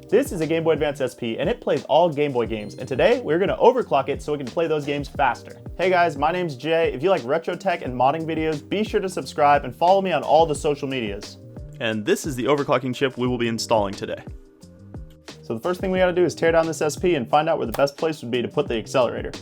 This is a Gameboy Advance SP, and it plays all Game Boy games, and today we're going to overclock it so we can play those games faster. Hey guys, my name's Jay. If you like retro tech and modding videos, be sure to subscribe and follow me on all the social medias. And this is the overclocking chip we will be installing today. So the first thing we got to do is tear down this SP and find out where the best place would be to put the accelerator.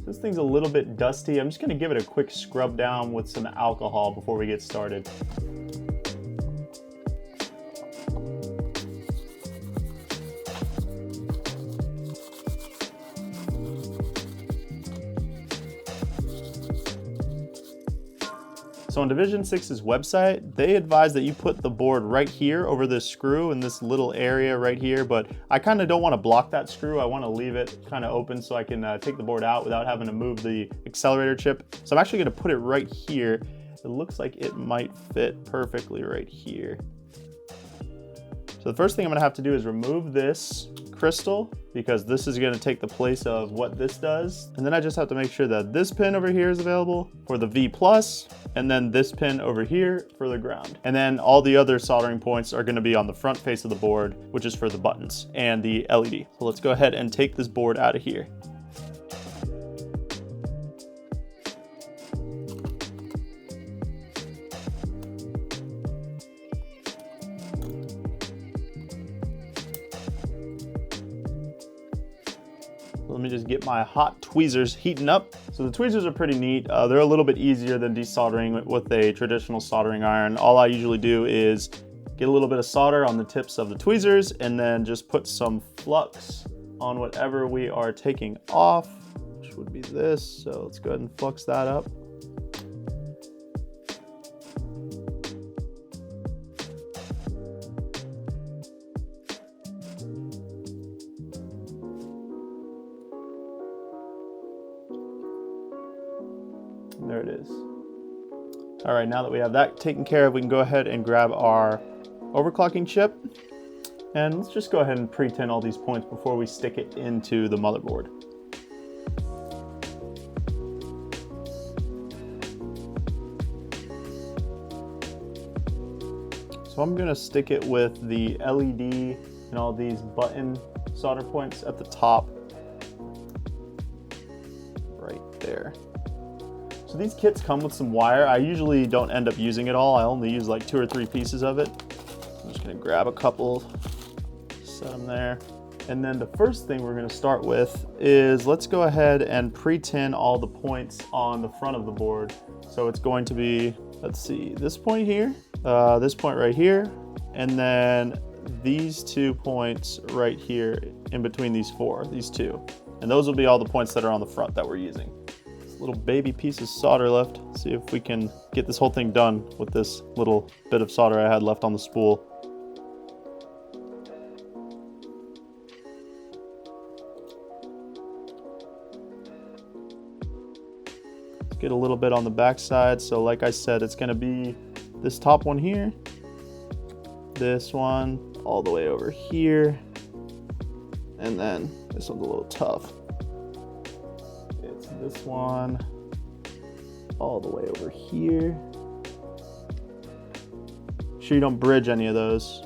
This thing's a little bit dusty. I'm just gonna give it a quick scrub down with some alcohol before we get started. So on Division 6's website, they advise that you put the board right here over this screw in this little area right here, but I kind of don't want to block that screw. I want to leave it kind of open so I can take the board out without having to move the accelerator chip. So I'm actually going to put it right here. It looks like it might fit perfectly right here. So the first thing I'm going to have to do is remove this crystal, because this is going to take the place of what this does. And then I just have to make sure that this pin over here is available for the V+, and then this pin over here for the ground. And then all the other soldering points are going to be on the front face of the board, which is for the buttons and the LED. So let's go ahead and take this board out of here. Let me just get my hot tweezers heating up. So the tweezers are pretty neat. They're a little bit easier than desoldering with a traditional soldering iron. All I usually do is get a little bit of solder on the tips of the tweezers and then just put some flux on whatever we are taking off, which would be this. So let's go ahead and flux that up. There it is. All right, now that we have that taken care of, we can go ahead and grab our overclocking chip. And let's just go ahead and pre-tin all these points before we stick it into the motherboard. So I'm gonna stick it with the LED and all these button solder points at the top, right there. So these kits come with some wire. I usually don't end up using it all. I only use like 2 or 3 pieces of it. I'm just gonna grab a couple, set them there. And then the first thing we're gonna start with is, let's go ahead and pre-tin all the points on the front of the board. So it's going to be, let's see, this point here, this point right here, and then these 2 points right here in between these 4, these 2. And those will be all the points that are on the front that we're using. Little baby piece of solder left. See if we can get this whole thing done with this little bit of solder I had left on the spool. Let's get a little bit on the back side. So like I said, it's going to be this top one here, this one all the way over here, and then this one's a little tough. This one all the way over here. Sure you don't bridge any of those.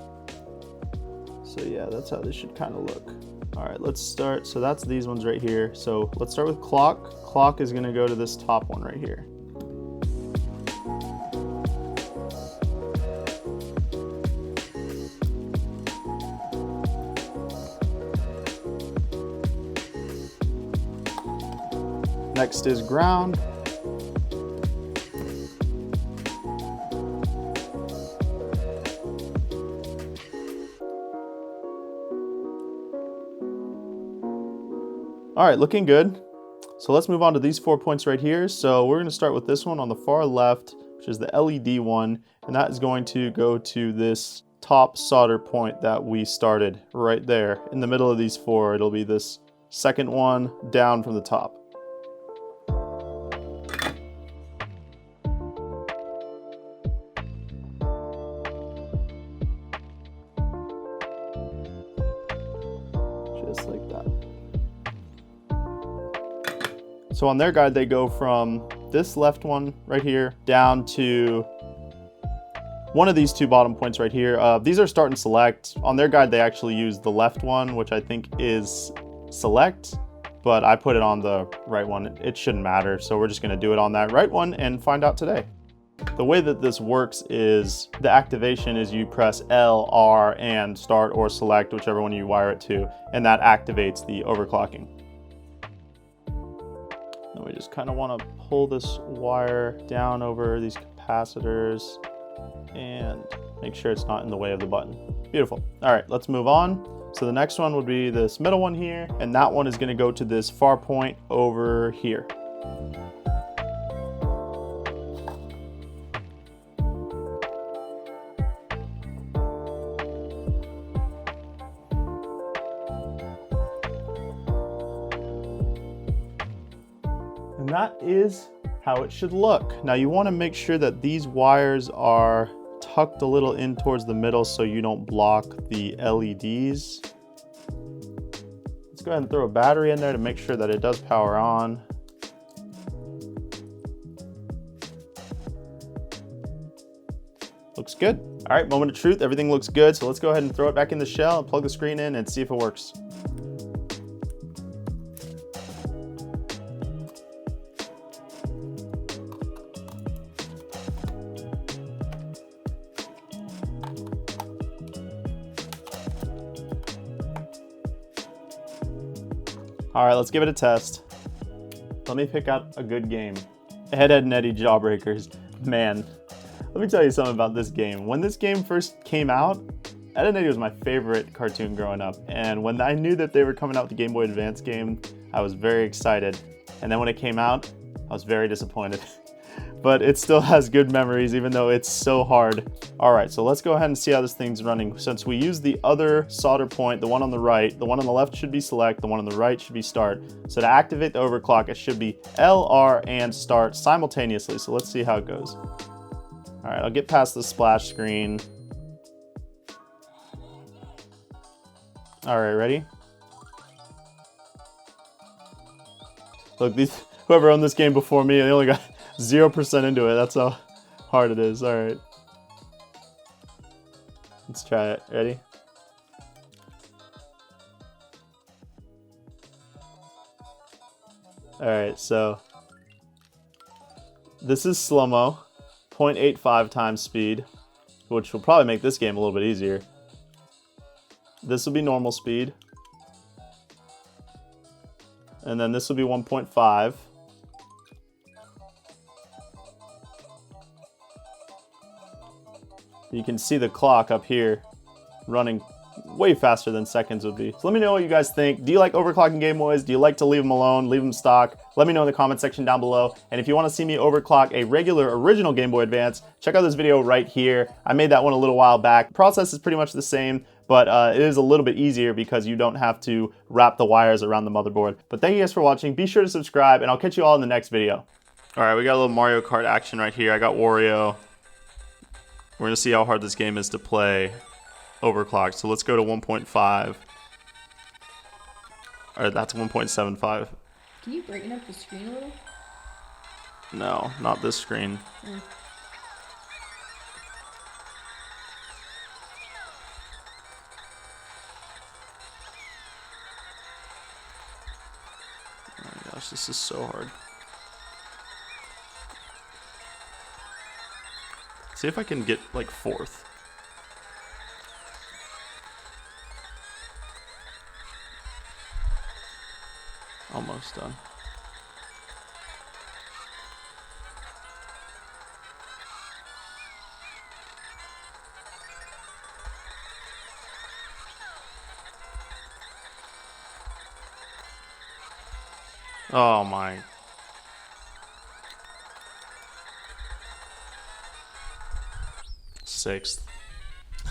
So yeah, that's how this should kind of look. All right, let's start. So that's these ones right here. So let's start with clock. Clock is gonna go to this top one right here. Next is ground. All right, looking good. So let's move on to these 4 points right here. So we're gonna start with this one on the far left, which is the LED one, and that is going to go to this top solder point that we started right there in the middle of these four. It'll be this second one down from the top. Just like that. So on their guide, they go from this left one right here down to one of these two bottom points right here. These are start and select. On their guide, they actually use the left one, which I think is select, but I put it on the right one. It shouldn't matter. So we're just gonna do it on that right one and find out today. The way that this works is the activation is you press L, R, and start or select, whichever one you wire it to, and that activates the overclocking. And we just kind of want to pull this wire down over these capacitors and make sure it's not in the way of the button. Beautiful. All right, let's move on. So the next one would be this middle one here, and that one is going to go to this far point over here. And that is how it should look. Now you want to make sure that these wires are tucked a little in towards the middle so you don't block the LEDs. Let's go ahead and throw a battery in there to make sure that it does power on. Looks good. All right, moment of truth, everything looks good. So let's go ahead and throw it back in the shell and plug the screen in and see if it works. All right, let's give it a test. Let me pick out a good game. Ed, Edd n Eddy Jawbreakers. Man, let me tell you something about this game. When this game first came out, Ed, Edd n Eddy was my favorite cartoon growing up. And when I knew that they were coming out with the Game Boy Advance game, I was very excited. And then when it came out, I was very disappointed. But it still has good memories, even though it's so hard. All right, so let's go ahead and see how this thing's running. Since we use the other solder point, the one on the right, the one on the left should be select, the one on the right should be start. So to activate the overclock, it should be L, R, and start simultaneously. So let's see how it goes. All right, I'll get past the splash screen. All right, ready? Look, whoever owned this game before me, they only got 0% into it. That's how hard it is. All right. Let's try it. Ready? All right, so this is slow-mo, 0.85 times speed, which will probably make this game a little bit easier. This will be normal speed. And then this will be 1.5. You can see the clock up here running way faster than seconds would be. So let me know what you guys think. Do you like overclocking Game Boys? Do you like to leave them alone, leave them stock? Let me know in the comment section down below. And if you want to see me overclock a regular original Game Boy Advance, check out this video right here. I made that one a little while back. The process is pretty much the same, but it is a little bit easier because you don't have to wrap the wires around the motherboard. But thank you guys for watching. Be sure to subscribe, and I'll catch you all in the next video. All right, we got a little Mario Kart action right here. I got Wario. We're gonna see how hard this game is to play overclocked. So let's go to 1.5. All right, that's 1.75. Can you brighten up the screen a little? No, not this screen. Oh my gosh, this is so hard. See if I can get like fourth. Almost done. Oh my. Sixth.